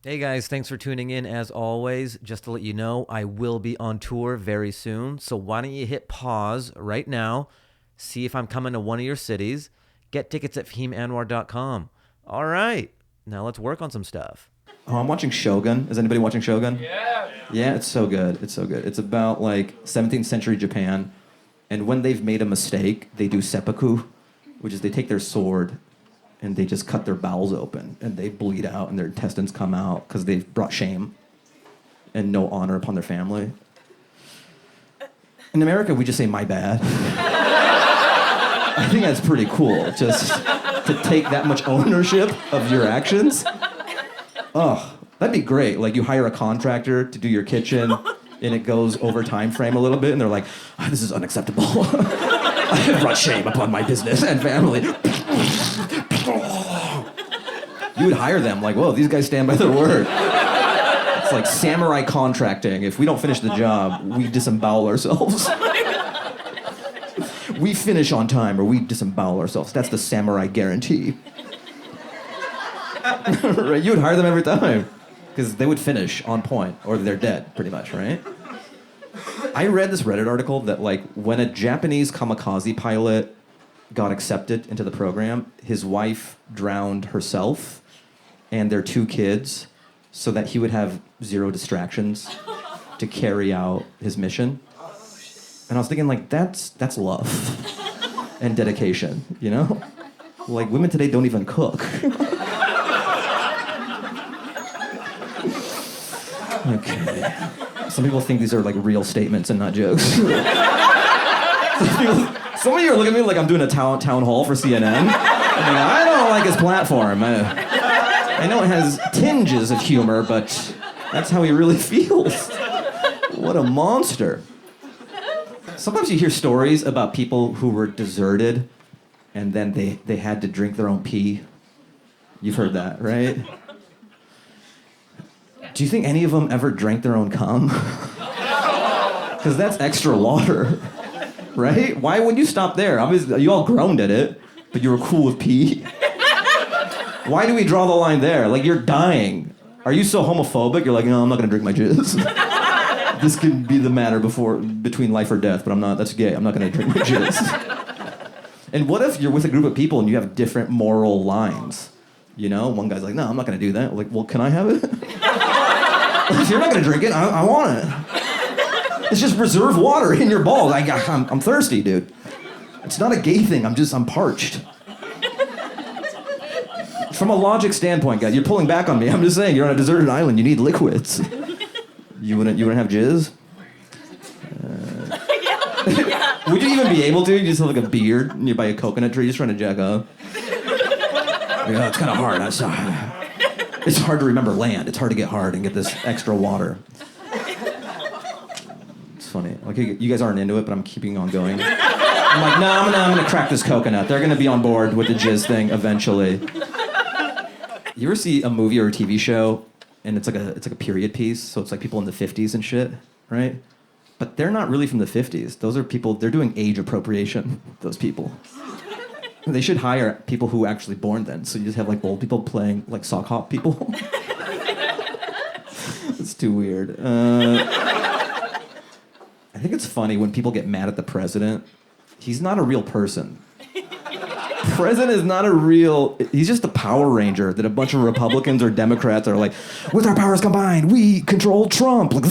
Hey guys, thanks for tuning in as always. Just to let you know, I will be on tour very soon. So why don't you hit pause right now, see if I'm coming to one of your cities, get tickets at fahimanwar.com. All right, now let's work on some stuff. Oh, I'm watching Shogun. Is anybody watching Shogun? Yeah. Yeah, it's so good. It's so good. It's about like 17th century Japan, and when they've made a mistake, they do seppuku, which is they take their sword and they just cut their bowels open, and they bleed out, and their intestines come out because they've brought shame and no honor upon their family. In America, we just say, my bad. I think that's pretty cool, just to take that much ownership of your actions. Oh, that'd be great. Like, you hire a contractor to do your kitchen, and it goes over time frame a little bit, and they're like, oh, this is unacceptable. I have brought shame upon my business and family. You would hire them, like, whoa, these guys stand by their word. It's like samurai contracting. If we don't finish the job, we disembowel ourselves. We finish on time or we disembowel ourselves. That's the samurai guarantee. Right? You would hire them every time because they would finish on point or they're dead, pretty much, right? I read this Reddit article that, like, when a Japanese kamikaze pilot got accepted into the program, his wife drowned herself and their 2 kids so that he would have 0 distractions to carry out his mission. And I was thinking, like, that's love and dedication, you know? Like, women today don't even cook. Okay. Some people think these are, like, real statements and not jokes. Some of you are looking at me like I'm doing a town hall for CNN. I'm like, I don't like his platform. I know it has tinges of humor, but that's how he really feels. What a monster. Sometimes you hear stories about people who were deserted and then they had to drink their own pee. You've heard that, right? Do you think any of them ever drank their own cum? Because that's extra water, right? Why would you stop there? Obviously, you all groaned at it, but you were cool with pee. Why do we draw the line there? Like, you're dying. Are you so homophobic? You're like, no, I'm not gonna drink my jizz. This could be the matter between life or death, but I'm not, that's gay. I'm not gonna drink my jizz. And what if you're with a group of people and you have different moral lines? You know, one guy's like, no, I'm not gonna do that. Like, well, can I have it? If you're not gonna drink it, I want it. It's just reserve water in your balls. I'm thirsty, dude. It's not a gay thing. I'm parched. From a logic standpoint, guys, you're pulling back on me. I'm just saying, you're on a deserted island. You need liquids. You wouldn't have jizz? Would you even be able to? You just have like a beard and you're by a coconut tree just trying to jack up. Yeah, it's kind of hard. It's hard to remember land. It's hard to get hard and get this extra water. It's funny. Like, you guys aren't into it, but I'm keeping on going. I'm like, no, I'm gonna crack this coconut. They're gonna be on board with the jizz thing eventually. You ever see a movie or a TV show, and it's like a period piece, so it's like people in the 50s and shit, right? But they're not really from the 50s. Those are people, they're doing age appropriation, those people. They should hire people who were actually born then, so you just have like old people playing like sock hop people. It's too weird. I think it's funny when people get mad at the president. He's not a real person. President is not a real... He's just a Power Ranger that a bunch of Republicans or Democrats are like, with our powers combined, we control Trump. Like,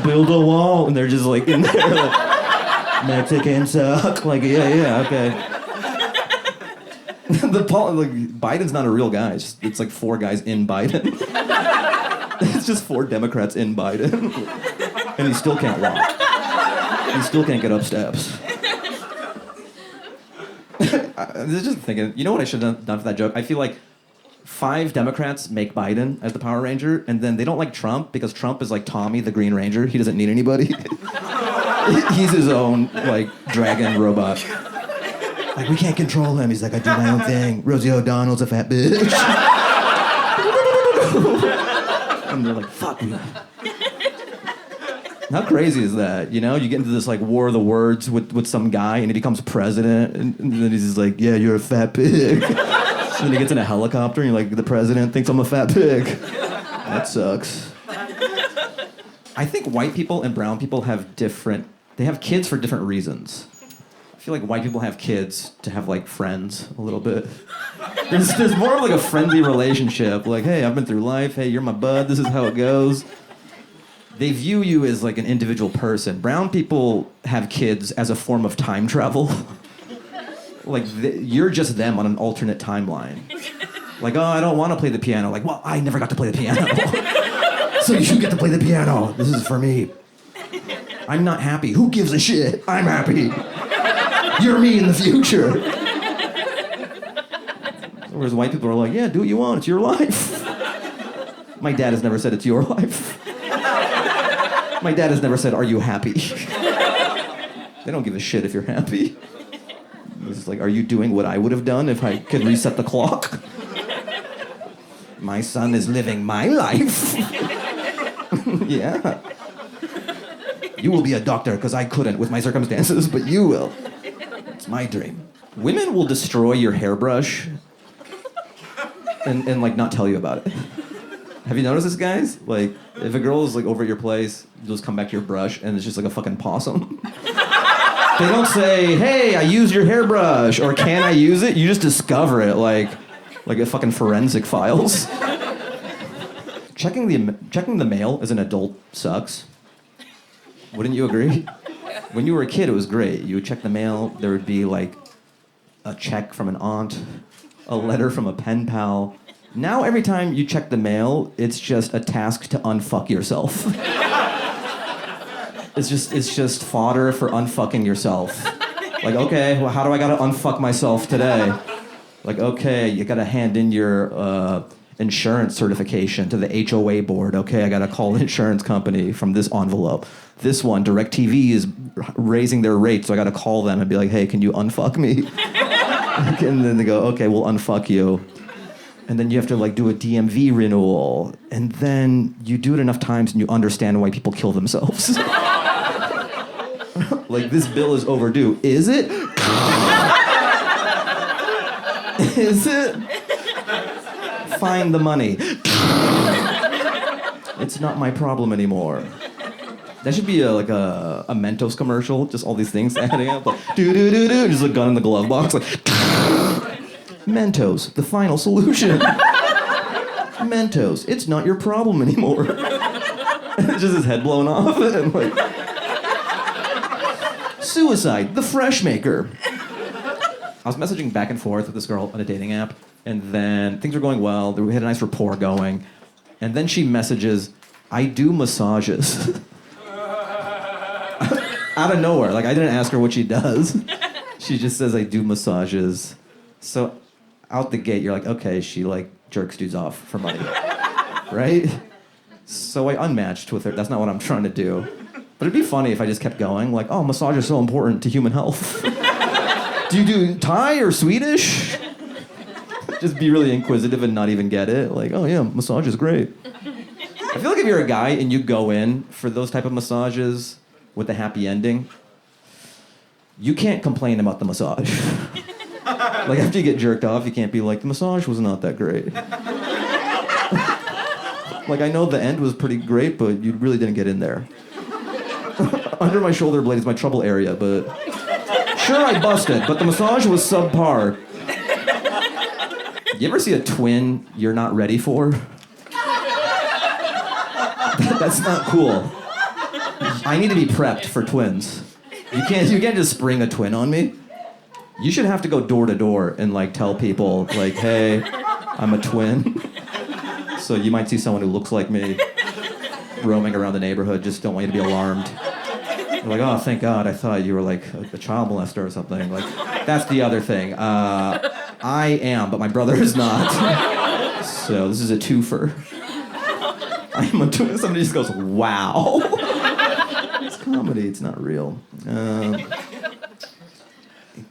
build a wall. And they're just like in there like, Mexican suck. Like, yeah, okay. Biden's not a real guy. It's like 4 guys in Biden. It's just 4 Democrats in Biden. And he still can't walk. He still can't get up steps. I was just thinking, you know what I should have done for that joke? I feel like 5 Democrats make Biden as the Power Ranger, and then they don't like Trump because Trump is like Tommy the Green Ranger. He doesn't need anybody. He's his own, like, dragon robot. Like, we can't control him. He's like, I do my own thing. Rosie O'Donnell's a fat bitch. And they're like, fuck me. How crazy is that? You know, you get into this like war of the words with some guy and he becomes president and then he's just like, yeah, you're a fat pig. then he gets in a helicopter and you're like, the president thinks I'm a fat pig. That sucks. I think white people and brown people have kids for different reasons. I feel like white people have kids to have like friends a little bit. There's more of like a friendly relationship. Like, hey, I've been through life. Hey, you're my bud. This is how it goes. They view you as like an individual person. Brown people have kids as a form of time travel. Like, you're just them on an alternate timeline. Like, oh, I don't want to play the piano. Like, well, I never got to play the piano. So you get to play the piano. This is for me. I'm not happy. Who gives a shit? I'm happy. You're me in the future. Whereas white people are like, yeah, do what you want. It's your life. My dad has never said it's your life. My dad has never said, are you happy? They don't give a shit if you're happy. It's like, are you doing what I would have done if I could reset the clock? My son is living my life. Yeah. You will be a doctor because I couldn't with my circumstances, but you will. It's my dream. Women will destroy your hairbrush and like not tell you about it. Have you noticed this, guys? Like, if a girl is like over at your place, you'll just come back to your brush and it's just like a fucking possum. They don't say, hey, I used your hairbrush, or can I use it? You just discover it like a fucking forensic files. Checking the mail as an adult sucks. Wouldn't you agree? When you were a kid, it was great. You would check the mail, there would be like a check from an aunt, a letter from a pen pal. Now every time you check the mail, it's just a task to unfuck yourself. It's just fodder for unfucking yourself. Like, okay, well, how do I gotta unfuck myself today? Like, okay, you gotta hand in your insurance certification to the HOA board. Okay, I gotta call the insurance company from this envelope. This one, DirecTV is raising their rates, so I gotta call them and be like, hey, can you unfuck me? And then they go, okay, we'll unfuck you. And then you have to like do a DMV renewal. And then you do it enough times and you understand why people kill themselves. Like, this bill is overdue. Is it? Is it? Find the money. It's not my problem anymore. That should be like a Mentos commercial. Just all these things adding up. Like, do-do-do-do. Just a gun in the glove box. Like, Mentos, the final solution. Mentos, it's not your problem anymore. It's just his head blown off. And like, suicide, the fresh maker. I was messaging back and forth with this girl on a dating app, and then things were going well. We had a nice rapport going. And then she messages, I do massages. Out of nowhere. Like, I didn't ask her what she does. She just says, I do massages. So out the gate, you're like, okay, she like jerks dudes off for money. Right? So I unmatched with her. That's not what I'm trying to do. But it'd be funny if I just kept going, like, oh, massage is so important to human health. Do you do Thai or Swedish? Just be really inquisitive and not even get it. Like, oh yeah, massage is great. I feel like if you're a guy and you go in for those type of massages with a happy ending, you can't complain about the massage. Like, after you get jerked off, you can't be like, the massage was not that great. Like, I know the end was pretty great, but you really didn't get in there. Under my shoulder blade is my trouble area, but sure, I busted, but the massage was subpar. You ever see a twin you're not ready for? That's not cool. I need to be prepped for twins. You can't just spring a twin on me. You should have to go door to door and like tell people like, hey, I'm a twin. So you might see someone who looks like me roaming around the neighborhood. Just don't want you to be alarmed. You're like, oh, thank God. I thought you were like a child molester or something. Like, that's the other thing. I am, but my brother is not. So this is a twofer. I'm a twin. Somebody just goes, wow. It's comedy. It's not real.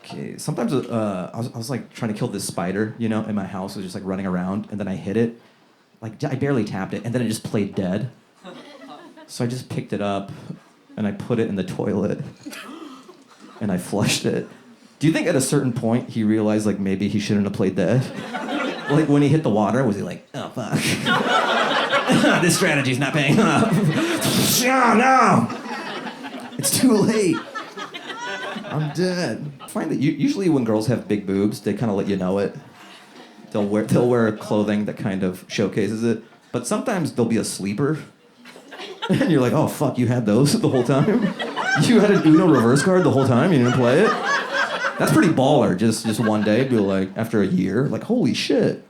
Okay. Sometimes I was like trying to kill this spider, you know, in my house. I was just like running around, and then I hit it. Like, I barely tapped it, and then it just played dead. So I just picked it up, and I put it in the toilet, and I flushed it. Do you think at a certain point he realized like maybe he shouldn't have played dead? Like when he hit the water, was he like, oh fuck. This strategy's not paying off. Oh no! It's too late. I'm dead. I find that usually when girls have big boobs, they kind of let you know it. They'll wear clothing that kind of showcases it. But sometimes there'll be a sleeper. And you're like, oh fuck, you had those the whole time? You had an Uno reverse card the whole time? You didn't play it? That's pretty baller, just one day, be like, after a year, like, holy shit.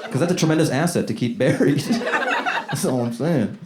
Because that's a tremendous asset to keep buried. That's all I'm saying.